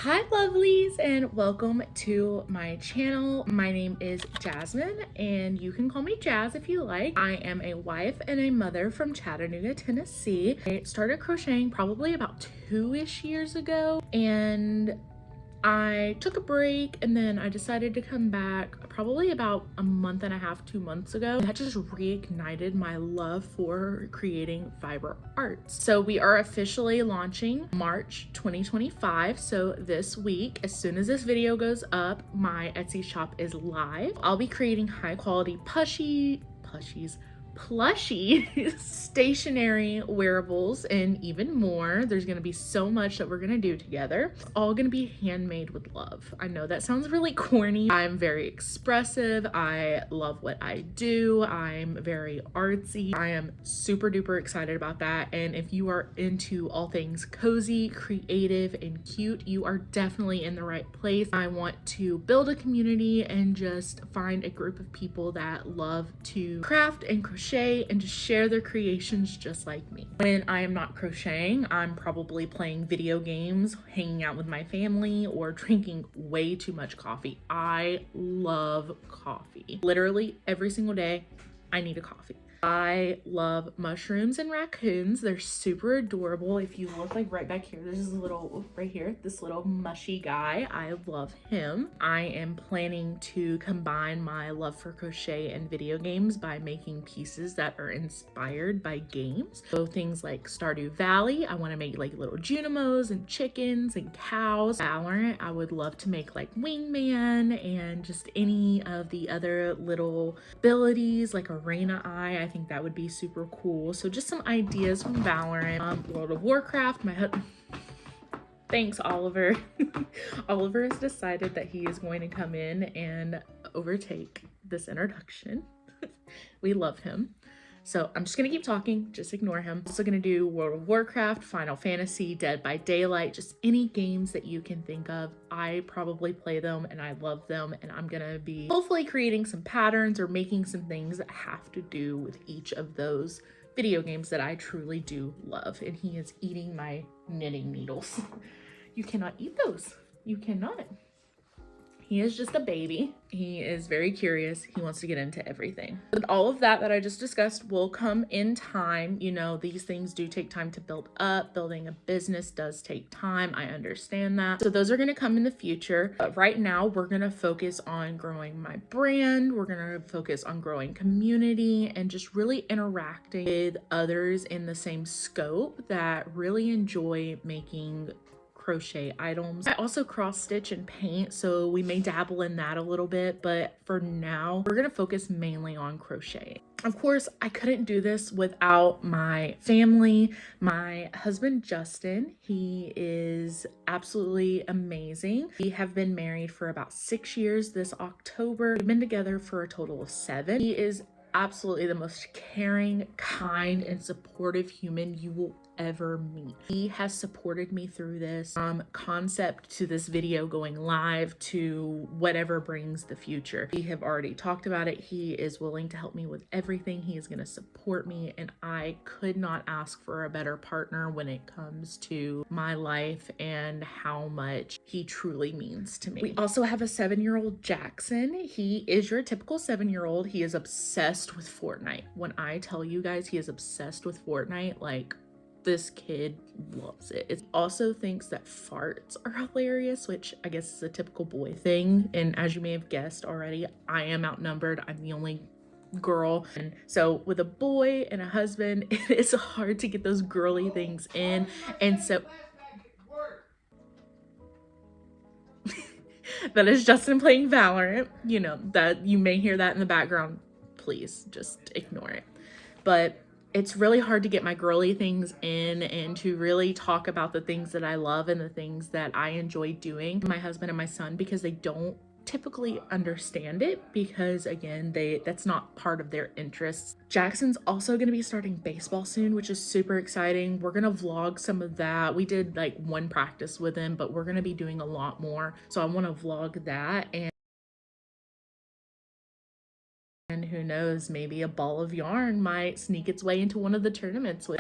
Hi lovelies, and welcome to my channel. My name is Jasmine and you can call me Jazz if you like. I am a wife and a mother from Chattanooga, Tennessee. I started crocheting probably about 2-ish years ago, and I took a break and then I decided to come back probably about a month and a half, 2 months ago. That just reignited my love for creating fiber arts. So we are officially launching March 2025. So this week, as soon as this video goes up, my Etsy shop is live. I'll be creating high quality plushie, stationery, wearables, and even more. There's gonna be so much that we're gonna do together. It's all gonna be handmade with love. I know that sounds really corny. I'm very expressive. I love what I do. I'm very artsy. I am super duper excited about that. And if you are into all things cozy, creative, and cute, you are definitely in the right place. I want to build a community and just find a group of people that love to craft and crochet and just share their creations just like me. When I am not crocheting, I'm probably playing video games, hanging out with my family, or drinking way too much coffee. I love coffee. Literally every single day, I need a coffee. I love mushrooms and raccoons. They're super adorable. If you look, like right back here, there's this little, right here, this little mushy guy. I love him. I am planning to combine my love for crochet and video games by making pieces that are inspired by games. So things like Stardew Valley, I want to make like little Junimos and chickens and cows. Valorant, I would love to make like Wingman and just any of the other little abilities like Arena Eye. I think that would be super cool. So just some ideas from Valorant. World of Warcraft, thanks Oliver. Oliver has decided that he is going to come in and overtake this introduction. We love him. So I'm just gonna keep talking, just ignore him. Also gonna do World of Warcraft, Final Fantasy, Dead by Daylight, just any games that you can think of. I probably play them and I love them, and I'm gonna be hopefully creating some patterns or making some things that have to do with each of those video games that I truly do love. And he is eating my knitting needles. You cannot eat those. You cannot. He is just a baby. He is very curious. He wants to get into everything. But all of that I just discussed will come in time. You know, these things do take time to build up. Building a business does take time. I understand that. So those are going to come in the future. But right now, we're going to focus on growing my brand. We're going to focus on growing community and just really interacting with others in the same scope that really enjoy making crochet items. I also cross stitch and paint, so we may dabble in that a little bit, but for now we're gonna focus mainly on crochet. Of course, I couldn't do this without my family. My husband Justin, he is absolutely amazing. We have been married for about 6 years this October. We've been together for a total of 7. He is absolutely the most caring, kind, and supportive human you will ever meet. He has supported me through this concept to this video going live to whatever brings the future. We have already talked about it. He is willing to help me with everything. He is going to support me, and I could not ask for a better partner when it comes to my life and how much he truly means to me. We also have a 7-year-old Jackson. He is your typical 7-year-old. He is obsessed with Fortnite. When I tell you guys he is obsessed with Fortnite, like, this kid loves it. It also thinks that farts are hilarious, which I guess is a typical boy thing. And as you may have guessed already, I am outnumbered. I'm the only girl. And so with a boy and a husband, it is hard to get those girly things in. And so that is Justin playing Valorant. You know, that you may hear that in the background. Please just ignore it. But it's really hard to get my girly things in and to really talk about the things that I love and the things that I enjoy doing. My husband and my son, because they don't typically understand it, because again, that's not part of their interests. Jackson's also going to be starting baseball soon, which is super exciting. We're going to vlog some of that. We did like 1 practice with him, but we're going to be doing a lot more. So I want to vlog that, and who knows, maybe a ball of yarn might sneak its way into one of the tournaments with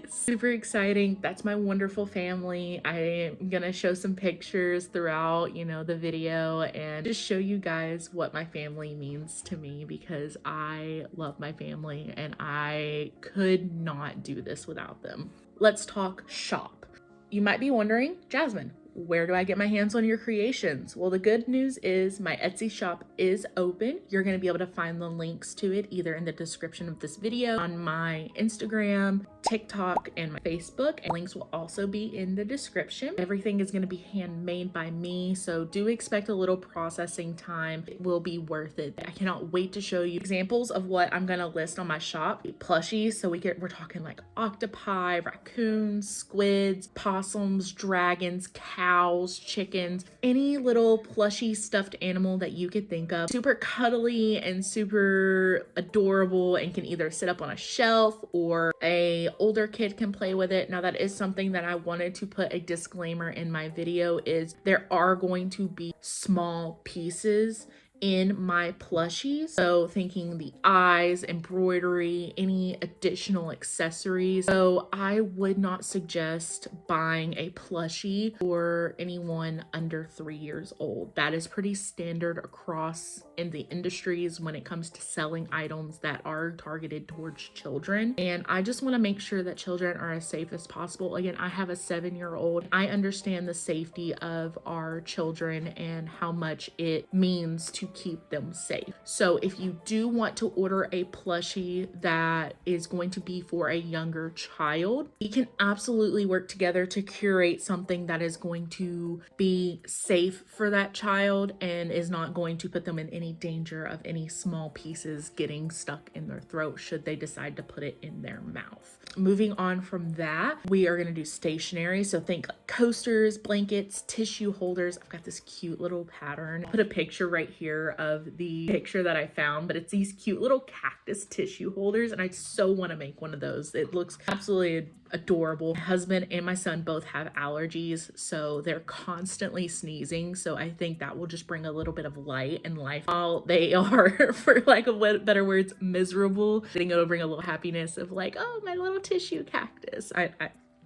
Super exciting. That's my wonderful family. I'm gonna show some pictures throughout, the video and just show you guys what my family means to me, because I love my family and I could not do this without them. Let's talk shop. You might be wondering, Jasmine, where do I get my hands on your creations? Well, the good news is my Etsy shop is open. You're going to be able to find the links to it either in the description of this video, on my Instagram, TikTok, and my Facebook. And links will also be in the description. Everything is going to be handmade by me, so do expect a little processing time. It will be worth it. I cannot wait to show you examples of what I'm going to list on my shop. Plushies, so we're talking like octopi, raccoons, squids, possums, dragons, cows, chickens, any little plushy stuffed animal that you could think of. Super cuddly and super adorable, and can either sit up on a shelf or a older kid can play with it. Now, that is something that I wanted to put a disclaimer in my video, is there are going to be small pieces in my plushies. So thinking the eyes, embroidery, any additional accessories. So I would not suggest buying a plushie for anyone under 3 years old. That is pretty standard across in the industries when it comes to selling items that are targeted towards children. And I just want to make sure that children are as safe as possible. Again, I have a 7-year-old. I understand the safety of our children and how much it means to keep them safe. So if you do want to order a plushie that is going to be for a younger child, we can absolutely work together to curate something that is going to be safe for that child and is not going to put them in any danger of any small pieces getting stuck in their throat should they decide to put it in their mouth. Moving on from that, we are going to do stationery. So think like coasters, blankets, tissue holders. I've got this cute little pattern. I put a picture right here of the picture that I found, but it's these cute little cactus tissue holders, and I so want to make one of those. It looks absolutely adorable. My husband and my son both have allergies, so they're constantly sneezing. So I think that will just bring a little bit of light and life while they are, for lack of better words, miserable. I think it'll bring a little happiness of like, oh, my little tissue cactus.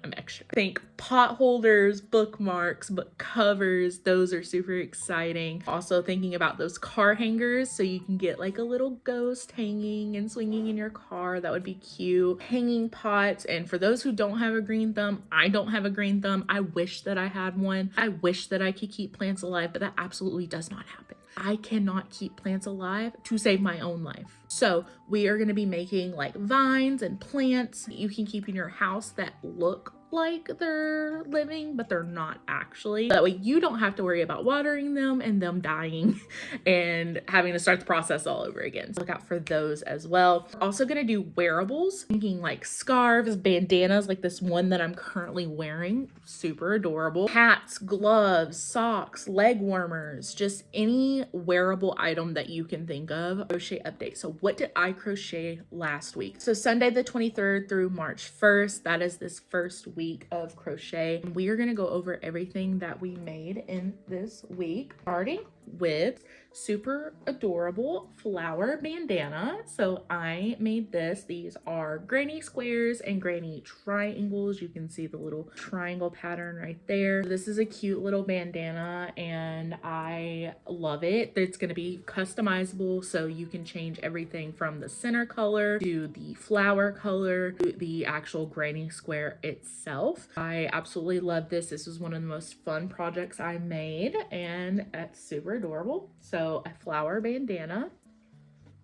I'm extra. Think pot holders, bookmarks, book covers. Those are super exciting. Also thinking about those car hangers, so you can get like a little ghost hanging and swinging in your car. That would be cute. Hanging pots. And for those who don't have a green thumb, I don't have a green thumb. I wish that I had one. I wish that I could keep plants alive, but that absolutely does not happen. I cannot keep plants alive to save my own life. So we are going to be making like vines and plants you can keep in your house that look like they're living, but they're not actually. That way you don't have to worry about watering them and them dying and having to start the process all over again. So look out for those as well. We're also gonna do wearables, thinking like scarves, bandanas, like this one that I'm currently wearing, super adorable. Hats, gloves, socks, leg warmers, just any wearable item that you can think of. Crochet update. So what did I crochet last week? So Sunday the 23rd through March 1st, that is this first week of crochet. We are going to go over everything that we made in this week, starting with super adorable flower bandana. So I made this. These are granny squares and granny triangles. You can see the little triangle pattern right there. This is a cute little bandana and I love it. It's going to be customizable, so you can change everything from the center color to the flower color to the actual granny square itself. I absolutely love this. This was one of the most fun projects I made, and it's super adorable. So a flower bandana.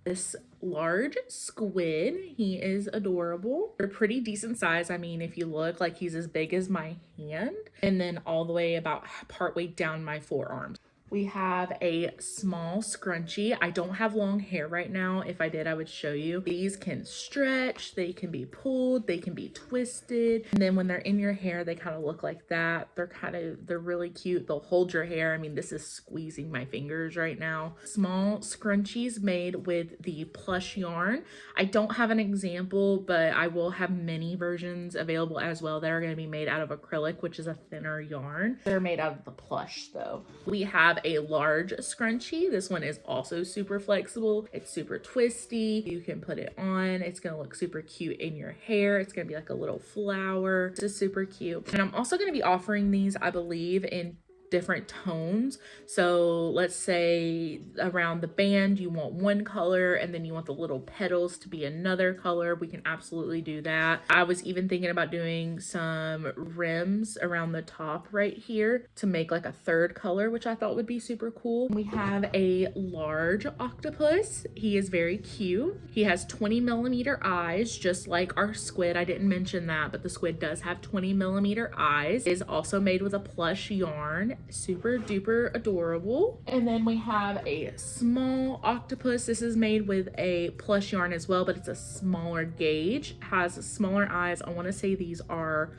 This large squid, he is adorable. They're pretty decent size. I mean, if you look, like he's as big as my hand, and then all the way about partway down my forearms. We have a small scrunchie. I don't have long hair right now. If I did, I would show you. These can stretch, they can be pulled, they can be twisted. And then when they're in your hair, they kind of look like that. They're really cute. They'll hold your hair. I mean, this is squeezing my fingers right now. Small scrunchies made with the plush yarn. I don't have an example, but I will have many versions available as well that are going to be made out of acrylic, which is a thinner yarn. They're made out of the plush though. We have have a large scrunchie. This one is also super flexible. It's super twisty. You can put it on. It's gonna look super cute in your hair. It's gonna be like a little flower. This is super cute. And I'm also gonna be offering these, I believe, in different tones. So let's say around the band you want one color and then you want the little petals to be another color. We can absolutely do that. I was even thinking about doing some rims around the top right here to make like a third color, which I thought would be super cool. We have a large octopus. He is very cute. He has 20mm eyes, just like our squid. I didn't mention that, but the squid does have 20mm eyes. It is also made with a plush yarn. Super duper adorable. And then we have a small octopus. This is made with a plush yarn as well, but it's a smaller gauge, has smaller eyes. I want to say these are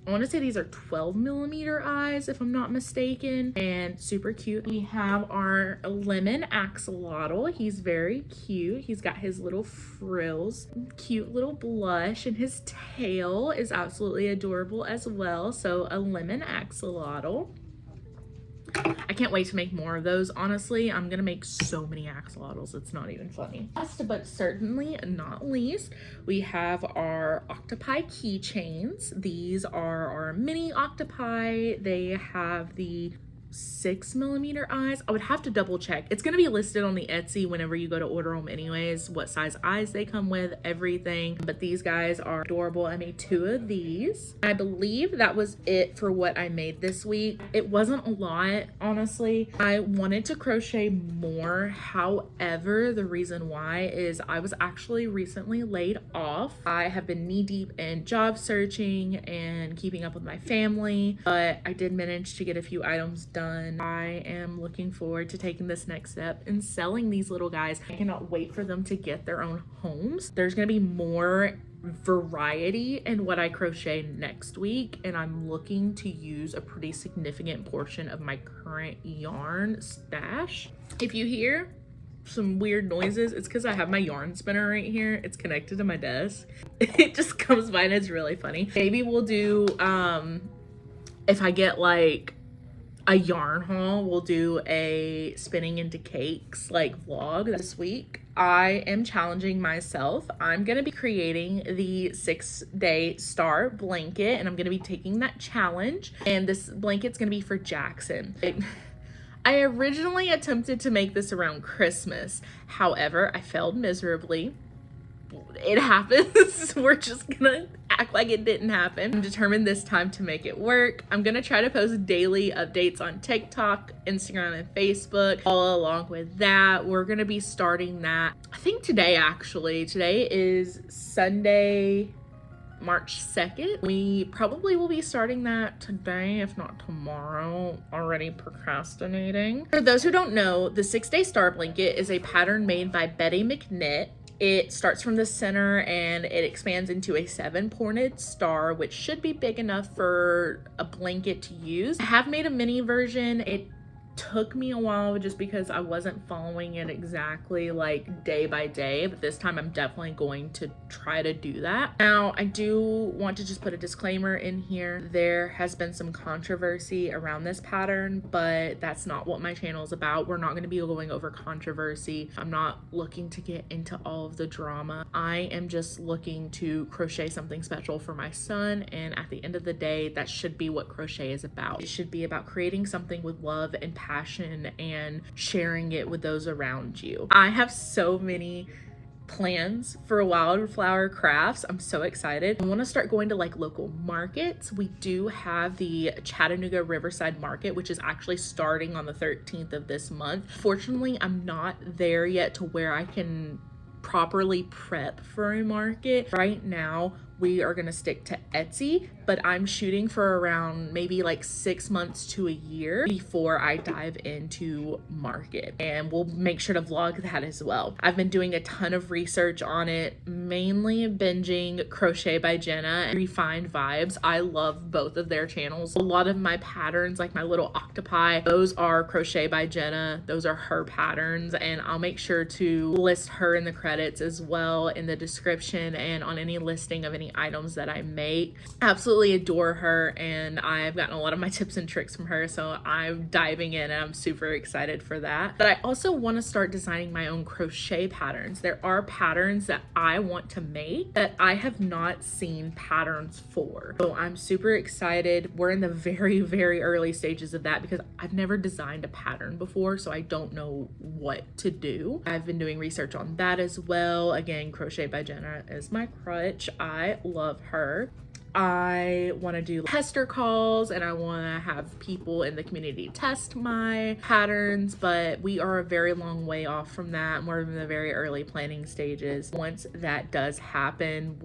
12mm eyes if I'm not mistaken, and super cute. We have our lemon axolotl. He's very cute. He's got his little frills, cute little blush, and his tail is absolutely adorable as well. So a lemon axolotl. I can't wait to make more of those. Honestly, I'm gonna make so many axolotls, it's not even funny. Last but certainly not least, we have our octopi keychains. These are our mini octopi. They have the 6mm eyes. I would have to double check. It's going to be listed on the Etsy whenever you go to order them anyways, what size eyes they come with, everything. But these guys are adorable. I made 2 of these. I believe that was it for what I made this week. It wasn't a lot, honestly. I wanted to crochet more. However, the reason why is I was actually recently laid off. I have been knee deep in job searching and keeping up with my family, but I did manage to get a few items done. I am looking forward to taking this next step and selling these little guys. I cannot wait for them to get their own homes. There's going to be more variety in what I crochet next week, and I'm looking to use a pretty significant portion of my current yarn stash. If you hear some weird noises, it's because I have my yarn spinner right here. It's connected to my desk. It just comes by and it's really funny. Maybe we'll do if I get like a yarn haul, we'll do a spinning into cakes like vlog this week. I am challenging myself. I'm gonna be creating the 6-day star blanket, and I'm gonna be taking that challenge, and this blanket's gonna be for Jackson. I originally attempted to make this around Christmas. However, I failed miserably. It happens. We're just gonna act like it didn't happen. I'm determined this time to make it work. I'm gonna try to post daily updates on TikTok, Instagram, and Facebook. All along with that, we're gonna be starting that, I think today actually. Today is Sunday, March 2nd. We probably will be starting that today, if not tomorrow. Already procrastinating. For those who don't know, the 6-day star blanket is a pattern made by Betty McKnit. It starts from the center and it expands into a 7-pointed star, which should be big enough for a blanket to use. I have made a mini version. It took me a while just because I wasn't following it exactly like day by day, but this time I'm definitely going to try to do that. Now, I do want to just put a disclaimer in here. There has been some controversy around this pattern, but that's not what my channel is about. We're not going to be going over controversy. I'm not looking to get into all of the drama. I am just looking to crochet something special for my son, and at the end of the day, that should be what crochet is about. It should be about creating something with love and passion and sharing it with those around you. I have so many plans for Wyld Flower Crafts. I'm so excited. I want to start going to like local markets. We do have the Chattanooga Riverside Market, which is actually starting on the 13th of this month. Fortunately, I'm not there yet to where I can properly prep for a market. Right now, we are going to stick to Etsy, but I'm shooting for around maybe like 6 months to a year before I dive into market, and we'll make sure to vlog that as well. I've been doing a ton of research on it, mainly binging Crochet by Jenna and Refined Vibes. I love both of their channels. A lot of my patterns, like my little octopi, those are Crochet by Jenna. Those are her patterns, and I'll make sure to list her in the credits as well in the description and on any listing of any many items that I make. Absolutely adore her, and I've gotten a lot of my tips and tricks from her, so I'm diving in and I'm super excited for that. But I also want to start designing my own crochet patterns. There are patterns that I want to make that I have not seen patterns for. So I'm super excited. We're in the very, very early stages of that because I've never designed a pattern before, so I don't know what to do. I've been doing research on that as well. Again, Crochet by Jenna is my crutch. I love her. I want to do tester calls and I want to have people in the community test my patterns, but we are a very long way off from that. We're in the very early planning stages. Once that does happen,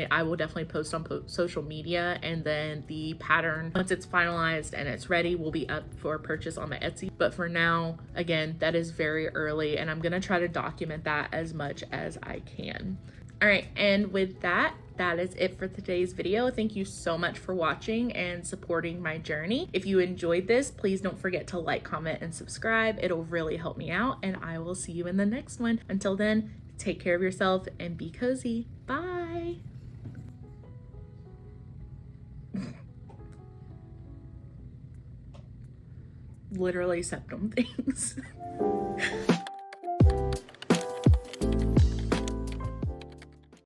I will definitely post on social media, and then the pattern, once it's finalized and it's ready, will be up for purchase on my Etsy. But for now, again, that is very early, and I'm gonna try to document that as much as I can. All right, and with that is it for today's video. Thank you so much for watching and supporting my journey. If you enjoyed this, please don't forget to like, comment, and subscribe. It'll really help me out, and I will see you in the next one. Until then, take care of yourself and be cozy. Bye. Literally septum things.